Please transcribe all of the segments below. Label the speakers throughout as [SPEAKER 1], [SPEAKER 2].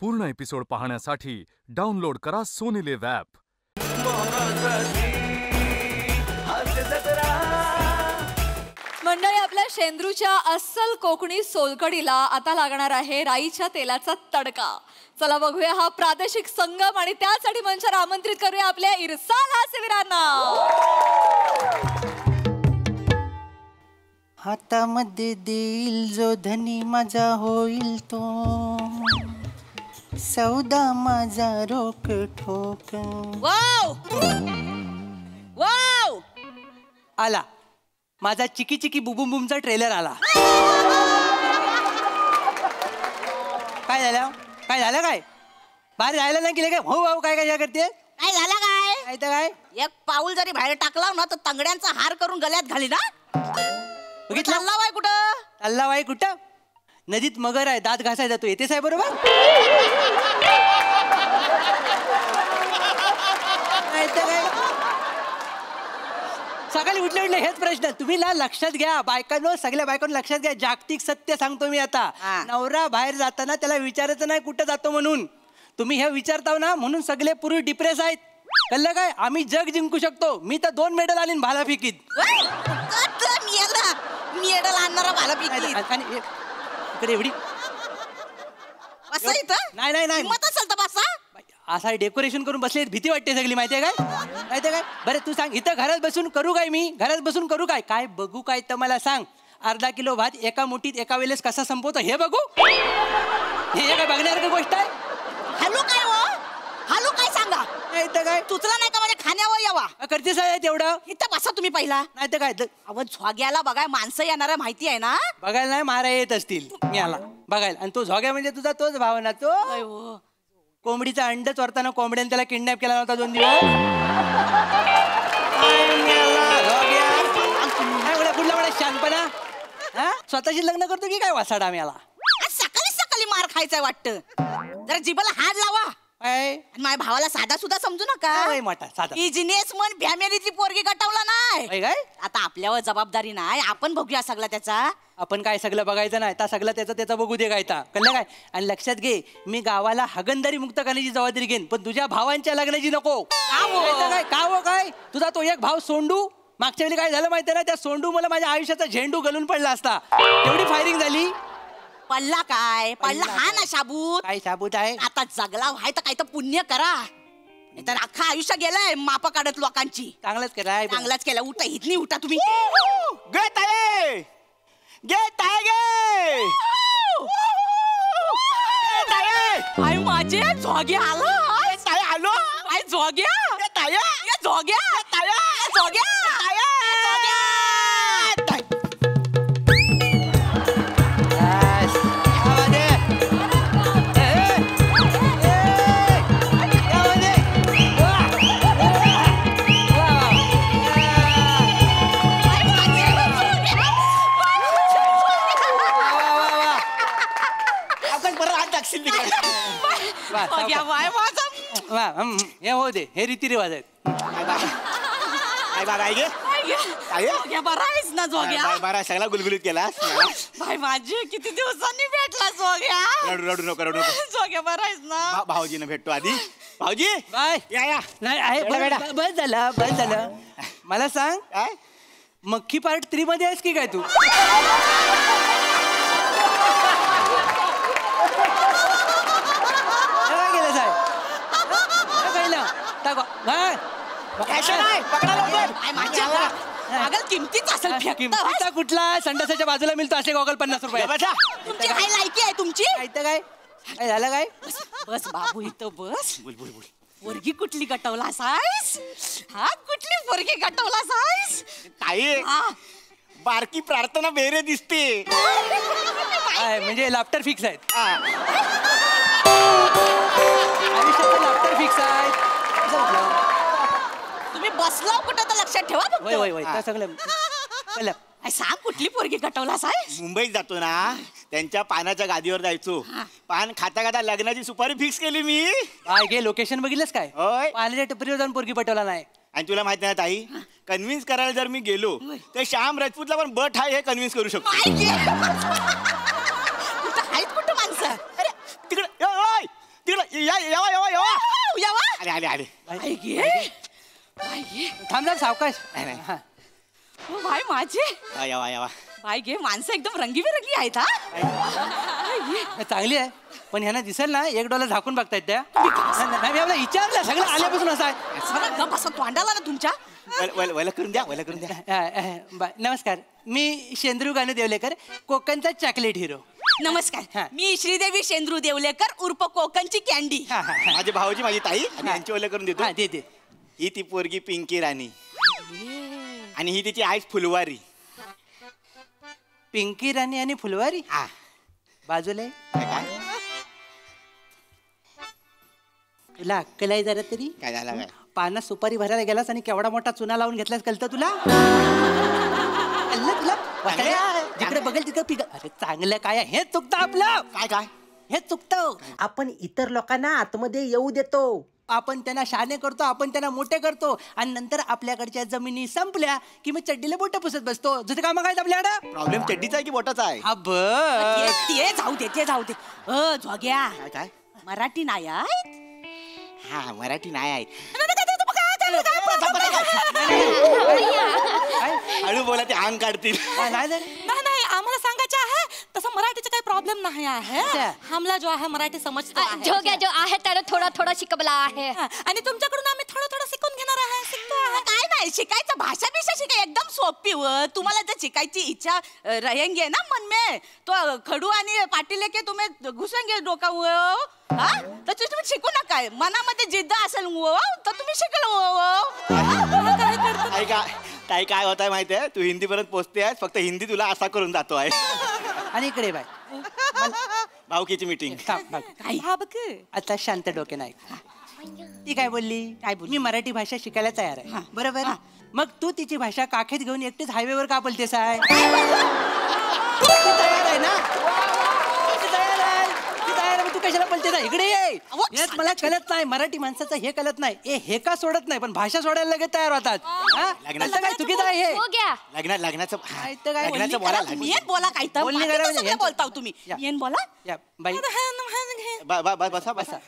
[SPEAKER 1] पूर्ण एपिसोड पाहण्यासाठी डाउनलोड करा सोनी लिव्ह ॲप।
[SPEAKER 2] मंडळी, आपल्या शेंद्रूच्या अस्सल कोकणी सोलकडीला आता लागणार आहे राईच्या तेलाचा तडका। चला बघूया हा प्रादेशिक संगम आणि त्यासाठी मंचावर आमंत्रित करूया आपल्या इरसाल हास्यवीरांना।
[SPEAKER 3] हातामध्ये देईल जो धनी माझा होईल तो, सौदा माझा रोक ठोक।
[SPEAKER 4] वाव वाव,
[SPEAKER 3] आला माझा चिकी चिकी बुबुम बुमचा ट्रेलर आला। काय झालं काय झालं काय बाहेर जायला नाही गेले काय? हो भाऊ काय काय करते?
[SPEAKER 4] काय झालं काय?
[SPEAKER 3] काय तर काय
[SPEAKER 4] एक पाऊल जरी बाहेर टाकला ना तर तंगड्यांचा हार करून गळ्यात घाली ना।
[SPEAKER 3] बघितलं
[SPEAKER 4] चालला बाय कुठं?
[SPEAKER 3] चालला बाई कुठं? नदीत मगर आहे, दात घासाय जातो, येतेच आहे बरोबर? काय तर काय सकाळी उठले उठले हेच प्रश्न तुम्ही लक्षात घ्या बायकांनो, सगळ्या बायकांनो लक्षात घ्या। जागतिक सत्य सांगतो मी आता। नवरा बाहेर जाताना त्याला विचारायचं नाही कुठं जातो म्हणून। तुम्ही हे विचारताव ना म्हणून सगळे पुरुष डिप्रेस आहेत। कळलं काय? आम्ही जग जिंकू शकतो। मी तर 2 मेडल आणीन भाला फेकीत।
[SPEAKER 4] मेडल आणणारा भाला फेकीत
[SPEAKER 3] आणि इकडे एवढी
[SPEAKER 4] असं इथं
[SPEAKER 3] नाही नाही नाही
[SPEAKER 4] मत असेल तर बसा।
[SPEAKER 3] असा डेकोरेशन करून बसले, भीती वाटते सगळी, माहितीये काय? माहितीये काय? बरं तू सांग, इथं घरात बसून करू काय? मी घरात बसून करू काय? काय बघू काय तर मला सांग। अर्धा किलो भात एका मुठीत एका वेळेस कसा संपवतो हे बघू? हे काय बघण्यासारखी गोष्ट आहे?
[SPEAKER 4] हॅलो काय हो? हॅलो काय सांगा?
[SPEAKER 3] नाही तर काय
[SPEAKER 4] तुचला नाही का माझ्या खाण्यावर यावा?
[SPEAKER 3] करतेस आहे तेवढं?
[SPEAKER 4] इथं बसा तुम्ही पहिला।
[SPEAKER 3] नाही तर काय
[SPEAKER 4] अहो झोग्याला बघाय माणसं येणार माहिती आहे ना?
[SPEAKER 3] बघायला नाही मारा येत असतील मी आला बघायला। आणि तो झोग्या म्हणजे तुझा तोच भाव ना तो? कोंबडीचा अंड चोरताना कोंबड्याने त्याला किडनॅप केला होता 2 दिवस। कुठला मला शानपणा? स्वतःशी लग्न करतो की काय वासाडा आम्ही आला?
[SPEAKER 4] सकाळी सकाळी मार खायचाय वाटतं। जरा जिबाला हाड लावा। माझ्या भावाला साधा सुद्धा समजू नका।
[SPEAKER 3] मोठा साधा
[SPEAKER 4] बिझनेस मन फॅमिलीची पोरगी गटवला नाही
[SPEAKER 3] काय?
[SPEAKER 4] आता आपल्यावर जबाबदारी नाही, आपण बघूया सगळा त्याचा।
[SPEAKER 3] आपण काय सगळं बघायचं नाही, त्या सगळं त्याचा बघू दे काय कळलं काय? आणि लक्षात घे, मी गावाला हागंदारी मुक्त करण्याची जबाबदारी घेईन, पण तुझ्या भावांच्या लग्नाची नको। काय का हो काय? तुझा तो एक भाव सोंडू मागच्या वेळी काय झालं माहितीये ना? त्या सोंडू मला माझ्या आयुष्याचा झेंडू गलून पडला असता। एवढी फायरिंग झाली।
[SPEAKER 4] पडला काय? पडला हा ना शाबूत।
[SPEAKER 3] काय शाबूत आहे? आता
[SPEAKER 4] जगला व्हाय तर काय तर पुण्य करा, तर अख्खा आयुष्य गेलाय मापा काढत लोकांची।
[SPEAKER 3] चांगलंच केलाय,
[SPEAKER 4] चांगलाच केला। उठा इथली उठा तुम्ही। आई माझे झोग्या आला आलो। आई झोग्या झोग्या झोग्या
[SPEAKER 3] हे हो दे, हे रीती रिवाज आहेत।
[SPEAKER 5] सगळा गुलगुलीत केला
[SPEAKER 4] भाई माझी किती दिवसांनी भेटला झोग्या।
[SPEAKER 5] रडू नको रडू नको
[SPEAKER 4] झोग्या बरा आहेस ना?
[SPEAKER 5] भाऊजीने भेटतो आधी। भाऊजी
[SPEAKER 3] बाय
[SPEAKER 5] या
[SPEAKER 3] नाही आहे बस झालं। मला सांग
[SPEAKER 5] काय
[SPEAKER 3] मक्खी पार्ट 3 मध्ये आहेस की काय तू?
[SPEAKER 4] किमतीच असेल।
[SPEAKER 3] किमतीचा कुठला? संडासाच्या बाजूला मिळतो असे गॉगल 50 रुपये।
[SPEAKER 4] तुमची काय लायकी आहे तुमची?
[SPEAKER 3] काय काय झालं काय?
[SPEAKER 4] बस बाबू इथं बस। पोरगी कुठली गटवला सायस? हा कुठली पोरगी गटवला सायस?
[SPEAKER 5] ताई बारकी प्रार्थना बेरे दिसते।
[SPEAKER 3] म्हणजे लाफ्टर फिक्स आहेत, आयुष्यात लाफ्टर फिक्स आहेत।
[SPEAKER 4] तुम्ही बसला कुठं तर लक्षात ठेवा फक्त।
[SPEAKER 3] वय सगळं
[SPEAKER 4] सांग कुठली पोरगी गटवला सायस?
[SPEAKER 5] मुंबईत जातो ना, त्यांच्या पानाच्या गादीवर जायचो। पान खाता खाता लग्नाची सुपारी फिक्स केली मी।
[SPEAKER 3] काय गे लोकेशन बघितलंस काय? पाण्याच्या टपरीवर जाऊन पोरगी पटवला नाही।
[SPEAKER 5] आणि तुला माहिती नाही ताई, कन्व्हिन्स करायला जर मी गेलो तर श्याम राजपूतला पण बट आहे हे कन्व्हिन्स करू शकतो।
[SPEAKER 4] कुठं आहेत कुठं माणसं?
[SPEAKER 5] तिकडे
[SPEAKER 4] यावा
[SPEAKER 5] आले आले आले
[SPEAKER 4] बाई गे बाई गे
[SPEAKER 3] थांब थांब सावकाश
[SPEAKER 5] नाही, नाही.
[SPEAKER 3] हा.
[SPEAKER 4] ओ बाई माझे
[SPEAKER 5] यावा यावा
[SPEAKER 4] बाई गे माणसं एकदम रंगीबेरंगी आहेत हा
[SPEAKER 3] चांगली आहे पण ह्यांना दिसेल ना $1 झाकून बघतायत त्या नाही, मी आपलं विचारलं सगळं आल्यापासून असं आहे
[SPEAKER 4] मला गप असं तोंडाला ना तुमच्या
[SPEAKER 5] वला करून द्या वला करून द्या
[SPEAKER 3] नमस्कार मी शेंद्रू गाणू देवलेकर कोकणचा चॉकलेट हिरो हा.
[SPEAKER 4] नमस्कार मी श्रीदेवी शेंद्रू देवलेकर उर्फ कोकणची कॅन्डी
[SPEAKER 3] हा हा हा.
[SPEAKER 5] माझे भाऊजी माझी ताई आणि यांची वला करून देतो
[SPEAKER 3] हा दे दे
[SPEAKER 5] ही ती पोरगी पिंकी राणी आणि ही तिची आईच फुलवारी
[SPEAKER 3] पिंकी राणी आणि फुलवारी
[SPEAKER 5] हा
[SPEAKER 3] बाजूला आहे.
[SPEAKER 5] काय
[SPEAKER 3] तुला अक्कल आहे जरा तरी
[SPEAKER 5] काय झालं काय
[SPEAKER 3] पानात सुपारी भरायला गेलास आणि केवढा मोठा चुना लावून घेतलास कळतं तुला कळलं तुला वाटायला? जिकडे बघेल तिकडे पिक अरे चांगलं काय आहे? हे चुकतं आपलं
[SPEAKER 5] काय काय
[SPEAKER 3] हे चुकतं आपण इतर लोकांना आतमध्ये येऊ देतो आपण त्यांना शहाणे करतो आपण त्यांना मोठे करतो आणि नंतर आपल्याकडच्या जमिनी संपल्या की मग चड्डीला बोट पुसत बसतो जसं कामं काय आपल्याकडं
[SPEAKER 5] प्रॉब्लेम चड्डीचा आहे की बोटाचा आहे
[SPEAKER 3] हा बघ.
[SPEAKER 4] ते जाऊ दे ते जाऊ दे झोग्या
[SPEAKER 5] काय काय
[SPEAKER 4] मराठी नाही आहेत
[SPEAKER 5] हा मराठी नाही आहे
[SPEAKER 3] काय?
[SPEAKER 5] हळू बोला ते अंग काढतील
[SPEAKER 3] हा, नाही झालं?
[SPEAKER 6] नाही नाही आम्हाला सांगायचं आहे तसं मराठीचा काही प्रॉब्लेम नाही आहे
[SPEAKER 3] अच्छा.
[SPEAKER 6] हमला जो आहे मराठी समजतो आहे.
[SPEAKER 2] जोग्या जो आहे त्याला थोडा थोडा शिकवला आहे
[SPEAKER 6] हा, आणि तुमच्याकडून आम्ही थोडं थोडं शिकून घेणार आहे शिकतो आहे
[SPEAKER 4] काय नाही शिकायचं भाषा बिषा शिकाय एकदम सोपी व तुम्हाला जर शिकायची इच्छा रहेंगे ना मन में तो खडू आणि पाटील लेके तुम्ही घुसेंगे डोका हा तर तुम्ही शिकू नका मनामध्ये जिद्द असेल तर तुम्ही शिकलो
[SPEAKER 5] काय काय काय होत आहे माहिती आहे तू हिंदी पर्यंत पोहोचते आहेस फक्त हिंदी तुला असा करून जातो आहे
[SPEAKER 3] आणि इकडे बाय
[SPEAKER 5] भाऊकीची मीटिंग
[SPEAKER 6] हा बघ
[SPEAKER 3] आता शांत डोके नाही ती काय बोलली मी मराठी भाषा शिकायला तयार आहे बरोबर मग तू तिची भाषा काखेत घेऊन एकटीच हायवेवर का बोलतेस आहे ती तयार आहे ना ती तयार आहे ती तयार आहे मग तू कशाला बोलतेस आहे? इकडे ये यात मला कळत नाही मराठी माणसाचं हे कळत नाही हे का सोडत नाही पण भाषा सोडायला लगेच तयार होतात हा?
[SPEAKER 5] लग्नाचं
[SPEAKER 3] काय चुकीचं आहे हे
[SPEAKER 2] जोग्या
[SPEAKER 5] लग्नाचं
[SPEAKER 3] काय तर काय
[SPEAKER 5] लग्नाचं बोला
[SPEAKER 4] येन बोला काय तर
[SPEAKER 3] बोलणी
[SPEAKER 4] मागे
[SPEAKER 3] करा
[SPEAKER 4] तर
[SPEAKER 3] म्हणजे
[SPEAKER 4] सगळं बोलताव तुम्ही
[SPEAKER 3] या.
[SPEAKER 4] येन बोला
[SPEAKER 3] या बाई
[SPEAKER 5] बसा बसा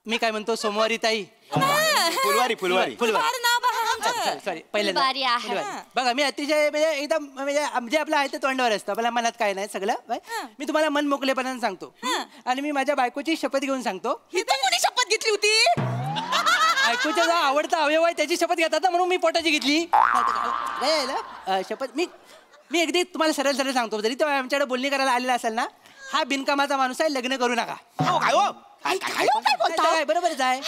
[SPEAKER 3] मी काय म्हणतो सोमवारी ताई
[SPEAKER 5] फुलवारी फुलवारी
[SPEAKER 6] फुलवारी नाव बघा आमचं.
[SPEAKER 3] सॉरी पहिलं
[SPEAKER 2] फुलवारी आहे.
[SPEAKER 3] फुलवारी. बघा मी अतिशय म्हणजे एकदम म्हणजे जे आपलं आहे ते तोंडावर असतं आपल्या मनात काय नाही सगळं बाय. मी तुम्हाला मन मोकलेपणाने सांगतो आणि मी माझ्या बायकोची शपथ घेऊन सांगतो
[SPEAKER 4] इथं कोणी शपथ घेतली होती
[SPEAKER 3] बायकोचा जो आवडता अवयव आहे त्याची शपथ घेतात ना म्हणून मी पोटाची घेतली काय आहे ना? शपथ मी अगदी तुम्हाला सरळ सरळ सांगतो जरी तो आमच्याकडे बोलणी करायला आलेला असेल ना हा बिनकामाचा माणूस आहे लग्न करू नका
[SPEAKER 5] हो काय हो काय काय
[SPEAKER 4] काय बोलता
[SPEAKER 3] काय बरोबरच आहे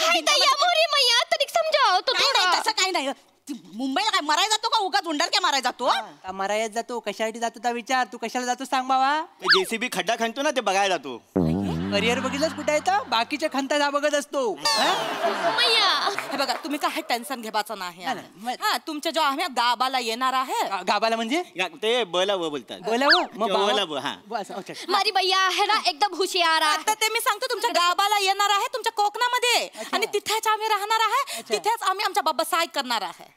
[SPEAKER 2] मैया तरी समजाव तो
[SPEAKER 4] नाही नाही तसं काही नाही ती मुंबईला काय मरायला जातो का उगाच उंडर काय मारायला जातो
[SPEAKER 3] का मरायत जातो कशासाठी जातो त्या विचार तू कशाला जातो सांग बाबा
[SPEAKER 5] जेसीबी खड्डा खणतो ना ते बघायला जातो
[SPEAKER 3] करिअर बघितलंच कुठे येतं बाकीच्या खंता जा बघत असतो
[SPEAKER 2] मैया
[SPEAKER 6] हे बघा तुम्ही काही टेन्शन घेवायचं नाही
[SPEAKER 3] नाही, नाही.
[SPEAKER 6] हा तुमच्या जो आम्ही गावाला येणार आहे
[SPEAKER 3] गाबाला म्हणजे
[SPEAKER 5] ते बला व बोलतात
[SPEAKER 3] बोलावं मग
[SPEAKER 5] ते
[SPEAKER 3] बाबा-
[SPEAKER 5] बोलावं, हा.
[SPEAKER 3] बस, अच्छा.
[SPEAKER 2] मारी भैया आहे ना एकदम हुशियार आहे
[SPEAKER 6] आता ते मी सांगतो तुमच्या गावाला येणार आहे तुमच्या कोकणामध्ये आणि तिथेच आम्ही राहणार आहे तिथेच आम्ही आमच्या बाबासाय करणार आहे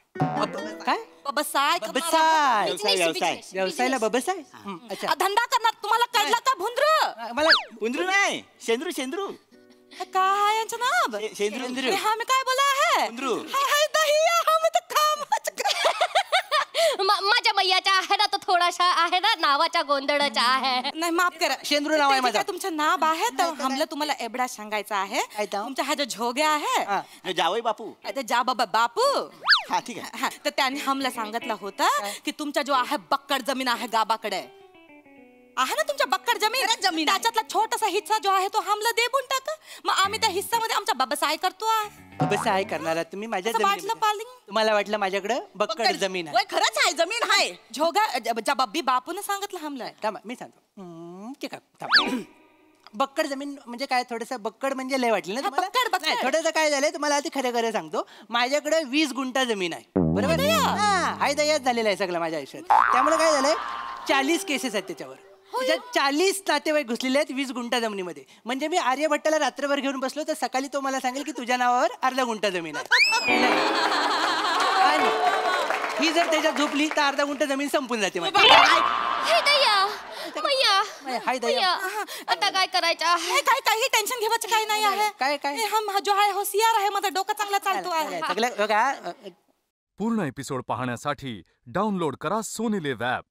[SPEAKER 3] काय
[SPEAKER 6] बाबासाय करणार आहे.
[SPEAKER 3] बसाय
[SPEAKER 5] व्यवसाय व्यवसाय
[SPEAKER 3] व्यवसायाला बबसाय अच्छा
[SPEAKER 6] धंदा करणार तुम्हाला कळलं का भुंद्र
[SPEAKER 3] मला
[SPEAKER 5] कुंद्रू नाही शेंद्रू शेंद्रू
[SPEAKER 6] काय यांचं नाव
[SPEAKER 5] शेंद्रू
[SPEAKER 6] अरे हा मी काय बोला आहे
[SPEAKER 5] भुंद्रू.
[SPEAKER 6] हाय दहिया हम तर कामच
[SPEAKER 2] माझ्या मैयाच्या आहे ना तो थोडासा आहे ना नावाच्या गोंधळाचा आहे
[SPEAKER 6] नाही माफ करा
[SPEAKER 3] शेंद्रू नाव आहे
[SPEAKER 6] ते जे
[SPEAKER 3] माझं.
[SPEAKER 6] काय तुमचं नाव आहे तर हमला तुम्हाला एवढा सांगायचं आहे
[SPEAKER 3] काय तो?
[SPEAKER 6] तुमचा हा जो झोग्या आहे
[SPEAKER 3] हा.
[SPEAKER 5] जावई बापू
[SPEAKER 6] ते जा बाबा बापू
[SPEAKER 5] हा ठीक आहे
[SPEAKER 6] हा, तर त्यांनी हमला सांगितलं होतं की तुमचा जो आहे बक्कड जमीन आहे गावाकडे आहे ना तुमच्या बक्कड जमीन त्याच्यातला छोटासा हिस्सा जो आहे तो हमला देऊन टाका मग आम्ही त्या हिस्सामध्ये आमचा बाबासाय करतो आहे
[SPEAKER 3] बबसाय करणारा तुम्ही माझ्या
[SPEAKER 6] असं वाटलं
[SPEAKER 3] जमिनीमध्ये.
[SPEAKER 6] पालिंग
[SPEAKER 3] तुम्हाला वाटलं माझ्याकडे बक्कड जमीन आहे
[SPEAKER 4] होय, खरंच आहे जमीन आहे
[SPEAKER 6] झोगा ज्या बाब्बी बापून सांगितलं हमला
[SPEAKER 3] थांबा मी सांगतो ठीक आहे थांबा. बक्कड जमीन म्हणजे काय थोडस बक्कड म्हणजे लय वाटलं ना तुम्हाला?
[SPEAKER 6] बक्कड.
[SPEAKER 3] नाही, थोडंसं काय झालंय तुम्हाला आधी खरं खरं सांगतो माझ्याकडे 20 गुंठा जमीन आहे बरोबर हाय दयाच झालेला आहे सगळं माझ्या आयुष्यात त्यामुळे काय झालंय 40 केसेस आहेत त्याच्यावर त्याच्यात 40 नातेवाईक घुसलेले आहेत 20 गुंठा जमिनीमध्ये म्हणजे मी आर्यभट्टाला रात्रभर घेऊन बसलो तर सकाळी तो मला सांगेल की तुझ्या नावावर अर्धा गुंठा जमीन आहे आणि ही जर त्याच्यात झोपली तर अर्धा गुंठा जमीन संपून जाते माझी.
[SPEAKER 2] हे दया
[SPEAKER 3] हाय दया
[SPEAKER 6] आता काय करायचं आहे काय काही टेन्शन घेवायचं काय नाही आहे
[SPEAKER 3] काय
[SPEAKER 6] हम जो आहे होशियार आहे माझा डोकं चांगला चालतो आहे
[SPEAKER 3] सगळं बघा
[SPEAKER 1] पूर्ण एपिसोड पाहण्यासाठी डाउनलोड करा सोनी लिव्ह ॲप.